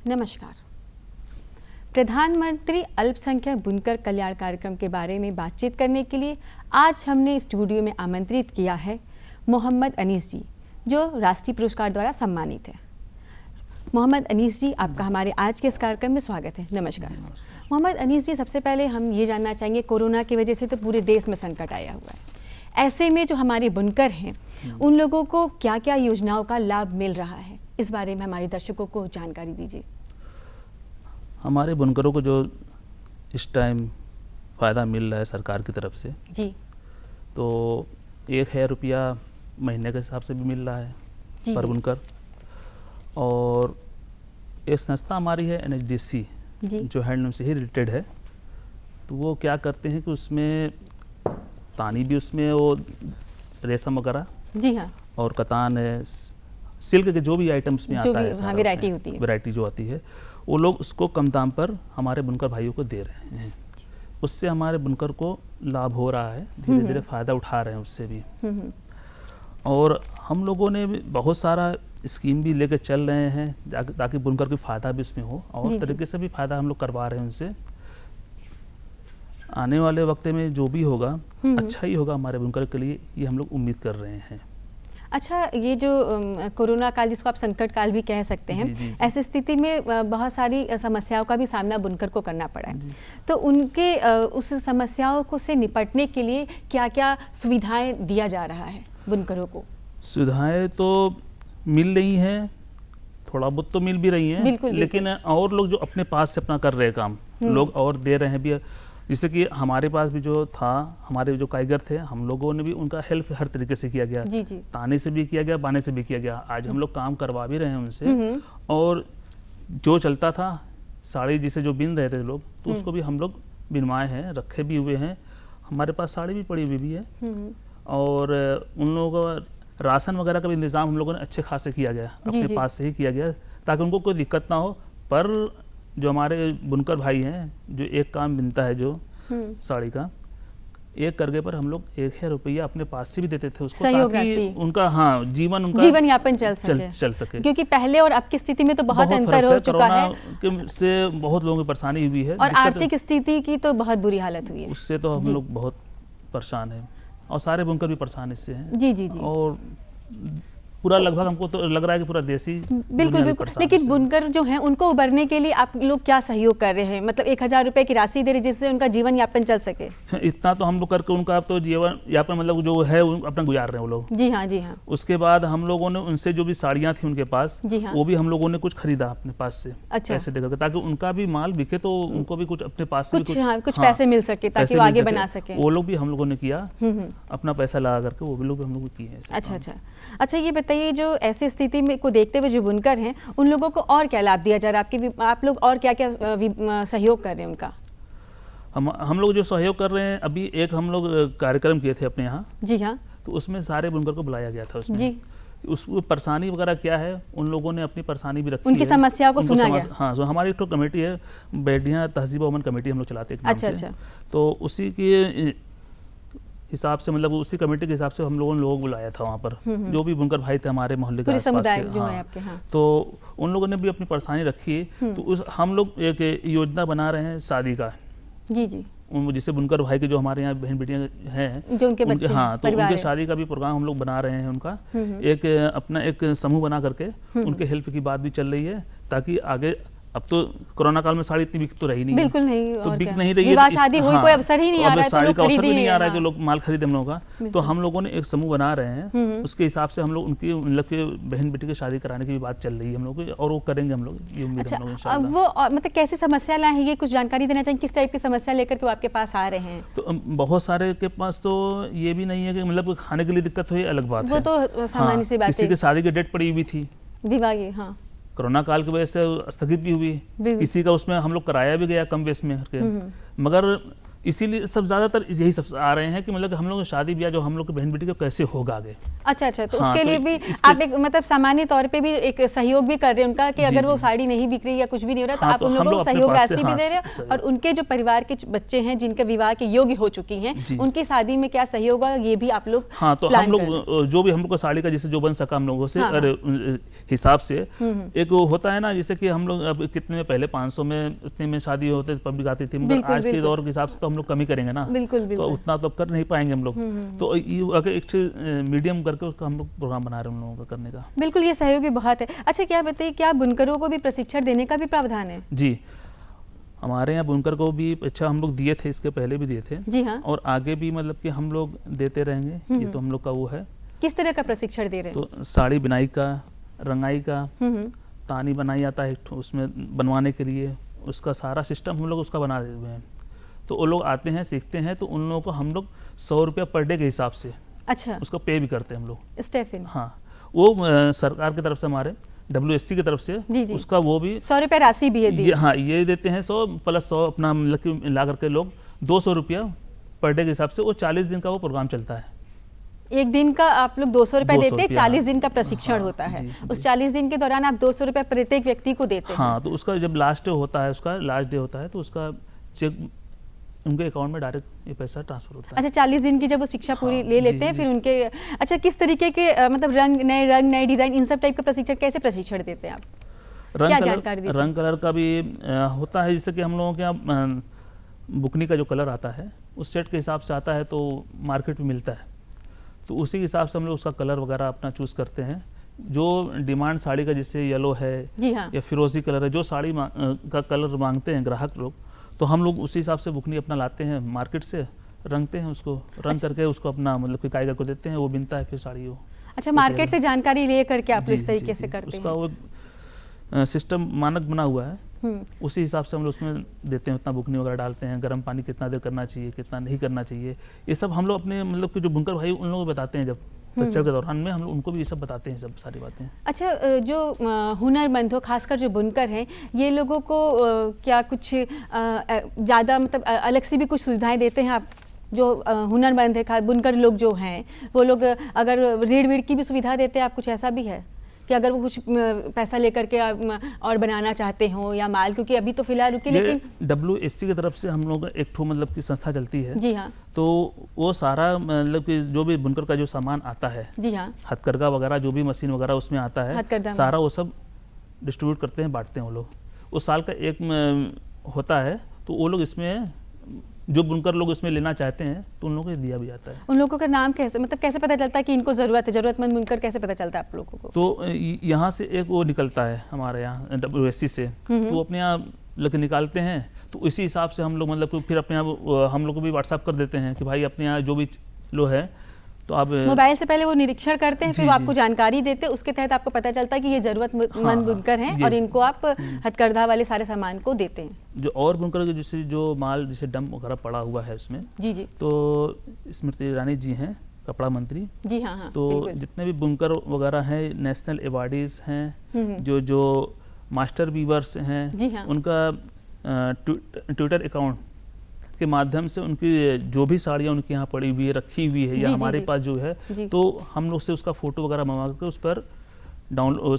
नमस्कार। प्रधानमंत्री अल्पसंख्यक बुनकर कल्याण कार्यक्रम के बारे में बातचीत करने के लिए आज हमने स्टूडियो में आमंत्रित किया है मोहम्मद अनीस जी, जो राष्ट्रीय पुरस्कार द्वारा सम्मानित है। मोहम्मद अनीस जी, आपका हमारे आज के इस कार्यक्रम में स्वागत है। नमस्कार। मोहम्मद अनीस जी, सबसे पहले हम ये जानना चाहेंगे, कोरोना की वजह से तो पूरे देश में संकट आया हुआ है। ऐसे में जो हमारे बुनकर हैं, उन लोगों को क्या क्या योजनाओं का लाभ मिल रहा है, इस बारे में हमारे दर्शकों को जानकारी दीजिए। हमारे बुनकरों को जो इस टाइम फ़ायदा मिल रहा है सरकार की तरफ से जी, तो 1,000 रुपया महीने के हिसाब से भी मिल रहा है जी पर जी। बुनकर। और एक संस्था हमारी है NHDC, जी जो हैंडलूम से ही रिलेटेड है। तो वो क्या करते हैं कि उसमें तानी भी, उसमें वो रेशम वगैरह जी हाँ, और कतान है, सिल्क के जो भी आइटम उसमें जो आता भी है, सारा वैरायटी उसमें होती है, वैरायटी जो आती है, वो लोग उसको कम दाम पर हमारे बुनकर भाइयों को दे रहे हैं। उससे हमारे बुनकर को लाभ हो रहा है, धीरे धीरे फ़ायदा उठा रहे हैं उससे भी। और हम लोगों ने भी बहुत सारा स्कीम भी लेकर चल रहे हैं ताकि बुनकर की फ़ायदा भी उसमें हो, और जी, तरीके से भी फ़ायदा हम लोग करवा रहे हैं उनसे। आने वाले वक्त में जो भी होगा अच्छा ही होगा हमारे बुनकर के लिए, ये हम लोग उम्मीद कर रहे हैं। अच्छा, ये जो कोरोना काल, जिसको आप संकट काल भी कह सकते हैं, जी, जी, जी। ऐसी स्थिति में बहुत सारी समस्याओं का भी सामना बुनकर को करना पड़ा है। तो उनके उस समस्याओं को से निपटने के लिए क्या क्या सुविधाएं दिया जा रहा है बुनकरों को? सुविधाएं तो मिल रही हैं, थोड़ा बहुत तो मिल भी रही हैं, बिल्कुल, लेकिन और लोग जो अपने पास से अपना कर रहे हैं काम, लोग और दे रहे हैं भी। जैसे कि हमारे पास भी जो था, हमारे जो कारीगर थे, हम लोगों ने भी उनका हेल्प हर तरीके से किया गया। जी जी। ताने से भी किया गया, बाने से भी किया गया। आज हम लोग काम करवा भी रहे हैं उनसे। और जो चलता था, साड़ी जिसे जो बिन रहे थे लोग, तो उसको भी हम लोग बिनवाए हैं, रखे भी हुए हैं। हमारे पास साड़ी भी पड़ी हुई भी है। और उन लोगों का राशन वगैरह का भी इंतज़ाम हम लोगों ने अच्छे खासे किया गया, अपने जी। पास से ही किया गया, ताकि उनको कोई दिक्कत ना हो। पर जो हमारे बुनकर भाई हैं, जो एक काम बिनता है जो साड़ी का, एक करके पर हम लोग 1,000 रुपया अपने पास से भी देते थे उसको, ताकि उनका जीवन यापन चल सके। क्योंकि पहले और अब की स्थिति में तो बहुत अंतर हो चुका है। कोरोना से बहुत लोगों की परेशानी हुई है, और आर्थिक स्थिति की तो बहुत बुरी हालत हुई है। उससे तो हम लोग बहुत परेशान हैं, और सारे बुनकर भी परेशान इससे हैं। जी जी जी। और पूरा लगभग हमको तो लग रहा है कि पूरा देसी बिल्कुल बिल्कुल। लेकिन बुनकर जो हैं, उनको उभरने के लिए आप लोग क्या सहयोग कर रहे हैं? मतलब 1,000 रुपए की राशि दे रहे, जिससे उनका जीवन यापन चल सके। इतना तो हम लोग करके उनका तो जीवन यापन मतलब जो है अपना गुजार रहे हैं वो लोग। जी हाँ जी हाँ। उसके बाद हम लोगों ने उनसे जो भी साड़ियाँ थी उनके पास, जी हाँ। वो भी हम लोगों ने कुछ खरीदा अपने पास से, अच्छा। पैसे देकर, ताकि उनका भी माल बिके, तो उनको भी कुछ अपने पास से कुछ पैसे मिल सके, ताकि वो आगे बना सके। वो लोग भी हम लोगों ने किया, अपना पैसा लगा करके वो भी लोग हम लोग किए। अच्छा, ये बताइए, जो ऐसे स्थिति में को देखते हुए जो बुनकर हैं, उन लोगों को और क्या लाभ दिया जा रहा है? आप लोग और क्या क्या सहयोग कर रहे हैं उनका? हम लोग जो सहयोग कर रहे हैं, अभी एक हम लोग कार्यक्रम किए थे अपने यहाँ। जी हाँ। तो उसमें सारे बुनकर को बुलाया गया था। उसमें जी। उस परेशानी वगैरह क्या है, उन लोगों ने अपनी परेशानी भी रखी, उनकी समस्याओं को सुना गया। हाँ, जो हमारी एक कमेटी है, बेटियाँ तहजीब अमन कमेटी हम लोग चलाते हैं। अच्छा। तो उसी के हिसाब से, मतलब उसी कमेटी के हिसाब से हम लोगों ने लोग बुलाया था वहाँ पर, जो भी बुनकर भाई थे हमारे मोहल्ले के आसपास के। जो है आपके। हाँ। तो उन लोगों ने भी अपनी परेशानी रखी। तो हम लोग एक योजना बना रहे हैं शादी का। जी जी। जिससे बुनकर भाई के जो हमारे यहाँ बहन बेटियाँ हैं, जो उनके बच्चे, हाँ, तो उनके शादी का भी प्रोग्राम हम लोग बना रहे हैं। उनका एक अपना एक समूह बना करके उनके हेल्प की बात भी चल रही है, ताकि आगे, अब तो कोरोना काल में साड़ी इतनी बिक तो रही नहीं, बिल्कुल नहीं, तो बिक नहीं रही है। विवाह शादी हुई, कोई अवसर ही नहीं आ रहा है, साड़ी का अवसर भी नहीं आ रहा है कि लोग माल खरीदे हम लोगों का। तो हम लोगों ने एक समूह बना रहे हैं, उसके हिसाब से हम लोग उनकी मतलब के बहन बेटी की शादी कराने की भी बात चल रही है हम लोग की, और वो करेंगे हम लोग, ये उम्मीद हम लोग इंशाल्लाह। वो मतलब कैसी समस्या लाए हैं, ये कुछ जानकारी देना चाहिए, किस टाइप की समस्या लेकर के वो आपके पास आ रहे हैं? तो बहुत सारे के पास तो ये भी नहीं है कि मतलब खाने के लिए दिक्कत हुई, अलग बात है, वो तो सामान्य सी बात है। किसी की शादी की डेट पड़ी हुई थी, विवाह की, हाँ, कोरोना काल की वजह से स्थगित भी हुई, किसी का उसमें हम लोग कराया भी गया कम बेस में करके। मगर इसीलिए सब ज़्यादातर यही सब आ रहे हैं कि मतलब हम लोग शादी ब्याह जो हम लोग की बहन बेटी का कैसे होगा आगे। अच्छा, तो हाँ, उसके तो लिए भी आप एक मतलब सामान्य तौर पे भी एक सहयोग भी कर रहे हैं उनका कि अगर वो साड़ी नहीं बिक रही या कुछ भी नहीं हो रहा तो हाँ, आप तो उन हम लोगों को लोग अपने सहयोग पास से, राशि भी हाँ, दे रहे हैं सही। और उनके जो परिवार के बच्चे हैं जिनके विवाह के योग्य हो चुकी हैं उनकी शादी में क्या सहयोग होगा ये भी आप लोग हाँ, तो प्लान हम कर रहे हैं। लोग जो भी हम लोग को साड़ी का जैसे जो बन सका हम लोगों से हाँ, हिसाब से एक वो होता है ना, जैसे कि हम लोग अब कितने में पहले 500 में उतने में शादी होते पब्लिक आती थी, मगर बिल्कुल, आज के बिल्कुल। दौर के हिसाब से तो हम लोग कमी करेंगे ना, बिल्कुल तो उतना तो कर नहीं पाएंगे हम लोग। तो ये अगर एक मीडियम करके उसका हम लोग प्रोग्राम बना रहे हैं उन लोगों का करने का। बिल्कुल, ये सहयोगी बहुत है। अच्छा, क्या बताइए, क्या बुनकरों को भी प्रशिक्षण देने का भी प्रावधान है? जी, हमारे यहाँ बुनकर को भी अच्छा हम लोग दिए थे, इसके पहले भी दिए थे जी हाँ। और आगे भी मतलब कि हम लोग देते रहेंगे, ये तो हम लोग का वो है। किस तरह का प्रशिक्षण दे रहे हैं? तो साड़ी बुनाई का, रंगाई का, तानी बनाई आता है एक ठो, उसमें बनवाने के लिए उसका सारा सिस्टम हम लोग उसका बना रहे हुए हैं। तो वो लोग आते हैं, सीखते हैं, तो उन लोगों को हम लोग 100 रुपया पर डे के हिसाब से अच्छा, उसको पे भी करते हैं हम लोग। स्टेफिन, हाँ, वो सरकार की तरफ से, हमारे WSC की तरफ से जी। उसका वो भी 100 रुपये राशि भी है दी। हाँ, ये देते हैं 100 प्लस 100 अपना मतलब कि मिला करके लोग 200 रुपया पर डे के हिसाब से, वो 40 दिन का वो प्रोग्राम चलता है। एक दिन का आप लोग 200 रुपये 200 देते हैं, रुपया, 40 दिन का प्रशिक्षण हाँ, होता है। जी, उस 40 दिन के दौरान आप 200 रुपये प्रत्येक व्यक्ति को देते हैं। हाँ, तो उसका जब लास्ट डे होता है, उसका लास्ट डे होता है, तो उसका चेक उनके अकाउंट में डायरेक्ट ये पैसा ट्रांसफर होता है। अच्छा, 40 दिन की जब वो शिक्षा पूरी ले लेते हैं, जी। फिर उनके अच्छा किस तरीके के मतलब रंग नए डिजाइन इन सब टाइप का प्रशिक्षण, कैसे प्रशिक्षण देते हैं आप? क्या जानकारी देते हैं? रंग कलर का भी होता है, जैसे कि हम लोगों के यहाँ बुकनी का जो कलर आता है उस सेट के हिसाब से आता है, तो मार्केट में मिलता है, तो उसी के हिसाब से हम लोग उसका कलर वगैरह अपना चूज़ करते हैं। जो डिमांड साड़ी का जैसे येलो है जी हाँ। या फिरोजी कलर है, जो साड़ी का कलर मांगते हैं ग्राहक लोग, तो हम लोग उसी हिसाब से बुकनी अपना लाते हैं मार्केट से, रंगते हैं उसको, रंग करके उसको अपना मतलब कि कारीगर को देते हैं, वो बिनता है फिर साड़ी वो। अच्छा, मार्केट से जानकारी ले करके आप लोग इस तरीके से करते हैं? उसका वो सिस्टम मानक बना हुआ है, उसी हिसाब से हम लोग उसमें देते हैं, उतना बुकनी वगैरह डालते हैं, गर्म पानी कितना देर करना चाहिए, कितना नहीं करना चाहिए, ये सब हम लोग अपने मतलब कि जो बुनकर भाई उन लोगों को बताते हैं। जब प्रशिक्षण के दौरान में हम लोग उनको भी ये सब बताते हैं, सब सारी बातें। अच्छा, जो हुनरमंद हो, खासकर जो बुनकर हैं, ये लोगों को क्या कुछ ज़्यादा मतलब अलग से भी कुछ सुविधाएं देते हैं आप? जो हुनरमंद है, बुनकर लोग जो हैं, वो लोग अगर ऋण वीण की भी सुविधा देते हैं आप? कुछ ऐसा भी है कि अगर वो कुछ पैसा लेकर के और बनाना चाहते हो या माल, क्योंकि अभी तो फिलहाल रुकी, लेकिन WSC की तरफ से हम लोग एक ठो मतलब की संस्था चलती है। जी हाँ। तो वो सारा मतलब कि जो भी बुनकर का जो सामान आता है, जी हाँ, हथकरघा वगैरह जो भी मशीन वगैरह उसमें आता है, सारा वो सब डिस्ट्रीब्यूट करते हैं, बांटते हैं वो लोग। वो साल का एक होता है, तो वो लोग इसमें जो बुनकर लोग इसमें लेना चाहते हैं तो उन लोगों को दिया भी जाता है। उन लोगों का नाम कैसे, मतलब कैसे पता चलता है कि इनको ज़रूरत है, ज़रूरतमंद बुनकर कैसे पता चलता है आप लोगों को? तो यहाँ से एक वो निकलता है हमारे यहाँ WSC से, तो वो अपने यहाँ लेके निकालते हैं, तो इसी हिसाब से हम लोग मतलब कि फिर अपने यहाँ हम लोग को भी व्हाट्सअप कर देते हैं कि भाई अपने यहाँ जो भी लो है, तो आप मोबाइल से पहले वो निरीक्षण करते हैं, फिर वो आपको जानकारी देते हैं, उसके तहत आपको पता चलता है कि ये ज़रूरतमंद बुनकर हैं और इनको आप हथकरघा वाले सारे सामान को देते हैं। जो और बुनकर के जैसे जो माल जैसे डंप वगैरह पड़ा हुआ है उसमें, जी, तो स्मृति ईरानी जी हैं कपड़ा मंत्री, जी हाँ, तो जितने भी बुनकर वगैरह हैं, नेशनल अवार्डीज हैं, जो मास्टर वीवर्स हैं, जी हाँ, उनका ट्विटर अकाउंट के माध्यम से उनकी जो भी साड़ियाँ उनके यहाँ पड़ी हुई है, रखी हुई है या हमारे पास जो है, तो हम लोग से उसका फोटो वगैरह मंगा करके उस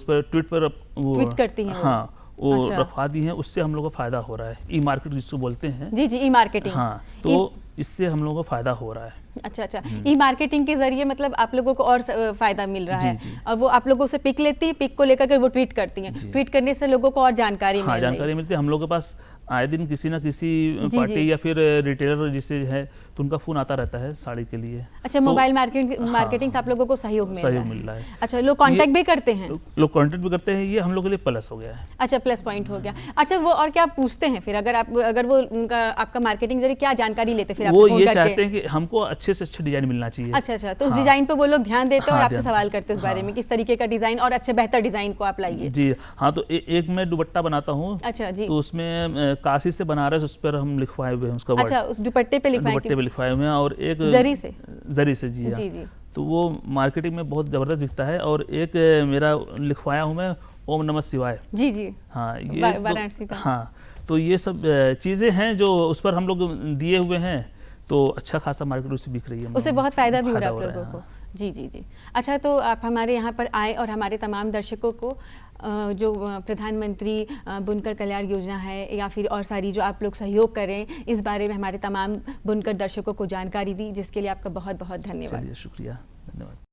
पर ट्वीट पर वो ट्वीट करती हैं, हाँ, वो रखवा दी हैं, उससे हम लोग को फायदा हो रहा है। ई मार्केट जिसको बोलते हैं, जी, ई मार्केटिंग, हाँ, तो इससे हम लोगों को फायदा हो रहा है। अच्छा, ई मार्केटिंग के जरिए मतलब आप लोगों को और फायदा मिल रहा है, और वो आप लोगों से पिक लेती है, पिक को लेकर के वो ट्वीट करती हैं, ट्वीट करने से लोगों को और जानकारी मिलती है। हम लोग के पास आए दिन किसी ना किसी पार्टी या फिर रिटेलर जिससे है, तो उनका फोन आता रहता है साड़ी के लिए। अच्छा, मोबाइल मार्केटिंग से आप लोगों को सहयोग मिल रहा है। अच्छा, लोग कांटेक्ट भी करते हैं? लोग कांटेक्ट भी करते हैं, ये हम लोग के लिए प्लस हो गया है। अच्छा, प्लस पॉइंट हो गया। अच्छा, वो और क्या पूछते हैं फिर, अगर वो उनका आपका मार्केटिंग जरिए क्या जानकारी लेते फिर? वो ये चाहते हैं कि हमको अच्छे से अच्छे डिजाइन मिलना चाहिए। अच्छा, तो उस डिजाइन पे वो लोग ध्यान देते हैं और आपसे सवाल करते हैं उस बारे में, किस तरीके का डिजाइन और अच्छे बेहतर डिजाइन को आप लाइए। जी हाँ, तो एक मैं दुपट्टा बनाता हूँ। अच्छा जी, तो उसमें काशी से बनारस उस पर हम लिखवाए हुए हैं उसका। अच्छा, उस दुपट्टे पे लिखवाए हुए हैं, और एक जरी से जी, जी, तो वो मार्केटिंग में बहुत जबरदस्त बिकता है। और एक मेरा लिखवाया हूँ मैं ओम नमः शिवाय। जी, हाँ, ये वाराणसी का। हाँ, तो ये सब चीज़ें हैं जो उस पर हम लोग दिए हुए हैं, तो अच्छा खासा मार्केट उससे बिक रही है, उससे बहुत फ़ायदा भी हो रहा है आप फायदा लोगों को। जी जी जी। अच्छा, तो आप हमारे यहाँ पर आए और हमारे तमाम दर्शकों को जो प्रधानमंत्री बुनकर कल्याण योजना है या फिर और सारी जो आप लोग सहयोग करें, इस बारे में हमारे तमाम बुनकर दर्शकों को जानकारी दी, जिसके लिए आपका बहुत बहुत धन्यवाद। चलिए, शुक्रिया, धन्यवाद।